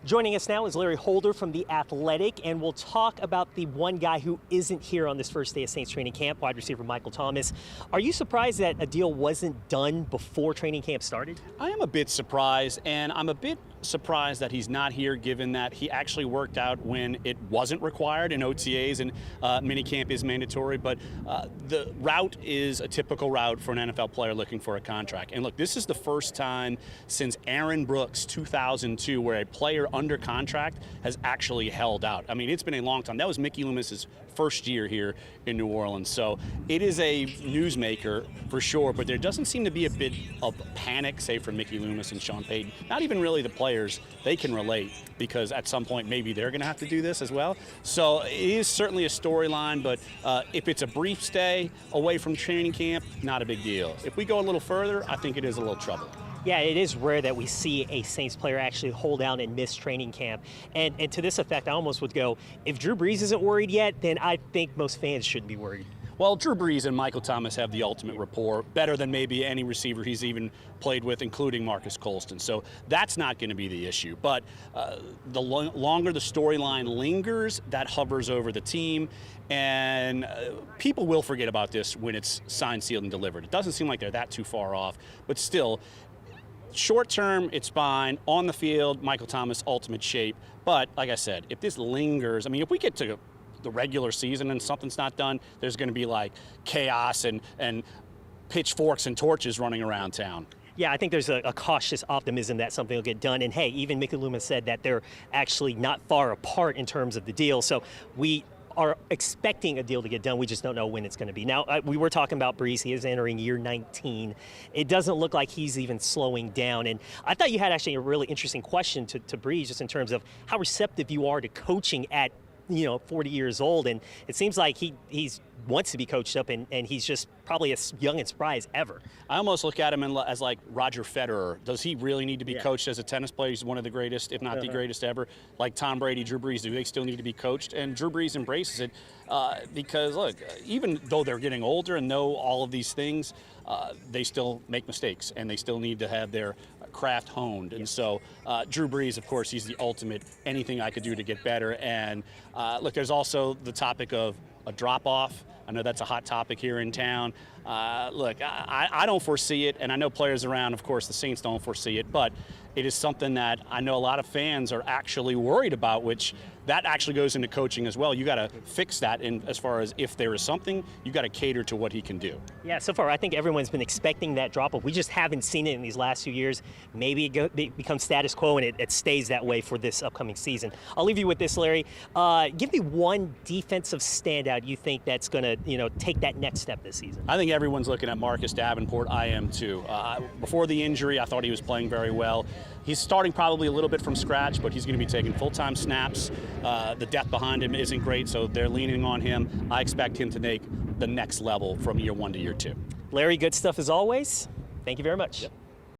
Joining us now is Larry Holder from The Athletic, and we'll talk about the one guy who isn't here on this first day of Saints training camp, wide receiver Michael Thomas. Are you surprised that a deal wasn't done before training camp started? I am a bit surprised, and I'm a bit surprised that he's not here, given that he actually worked out when it wasn't required in OTAs and minicamp is mandatory. But the route is a typical route for an NFL player looking for a contract. And look, this is the first time since Aaron Brooks' 2002 where a player under contract has actually held out. I mean, it's been a long time. That was Mickey Loomis's first year here in New Orleans. So it is a newsmaker for sure, but there doesn't seem to be a bit of panic, say, for Mickey Loomis and Sean Payton. Not even really the players. They can relate because at some point maybe they're going to have to do this as well. So it is certainly a storyline, but if it's a brief stay away from training camp, not a big deal. If we go a little further, I think it is a little trouble. Yeah, it is rare that we see a Saints player actually hold out and miss training camp. And to this effect, I almost would go, if Drew Brees isn't worried yet, then I think most fans shouldn't be worried. Well, Drew Brees and Michael Thomas have the ultimate rapport, better than maybe any receiver he's even played with, including Marcus Colston. So that's not going to be the issue. But the longer the storyline lingers, that hovers over the team. And people will forget about this when it's signed, sealed, and delivered. It doesn't seem like they're that too far off. But still, short term, it's fine. On the field, Michael Thomas, ultimate shape. But like I said, if this lingers, I mean, if we get to the regular season and something's not done, there's going to be like chaos and pitchforks and torches running around town. Yeah, I think there's a cautious optimism that something will get done. And hey, even Mickey Loomis said that they're actually not far apart in terms of the deal. So we are expecting a deal to get done. We just don't know when it's going to be. Now, we were talking about Brees. He is entering year 19. It doesn't look like he's even slowing down. And I thought you had actually a really interesting question to Brees, just in terms of how receptive you are to coaching at 40 years old. And it seems like he wants to be coached up, and he's just probably as young and spry as ever. I almost look at him as like Roger Federer. Does he really need to be coached as a tennis player? He's one of the greatest, if not the greatest ever. Like Tom Brady, Drew Brees, do they still need to be coached? And Drew Brees embraces it because, look, even though they're getting older and know all of these things, they still make mistakes, and they still need to have their craft honed. And so Drew Brees, of course, he's the ultimate anything I could do to get better. And look, there's also the topic of a drop-off. I know that's a hot topic here in town. Look, I don't foresee it, and I know players around, of course, the Saints don't foresee it, but it is something that I know a lot of fans are actually worried about, which that actually goes into coaching as well. You got to fix that as far as if there is something, you got to cater to what he can do. Yeah, so far I think everyone's been expecting that drop-off. We just haven't seen it in these last few years. Maybe it becomes status quo and it stays that way for this upcoming season. I'll leave you with this, Larry. Give me one defensive standout you think that's going to take that next step this season. I think everyone's looking at Marcus Davenport. I am too. Before the injury, I thought he was playing very well. He's starting probably a little bit from scratch, but he's going to be taking full-time snaps. The depth behind him isn't great, so they're leaning on him. I expect him to make the next level from year 1 to year 2. Larry, good stuff as always. Thank you very much. Yep.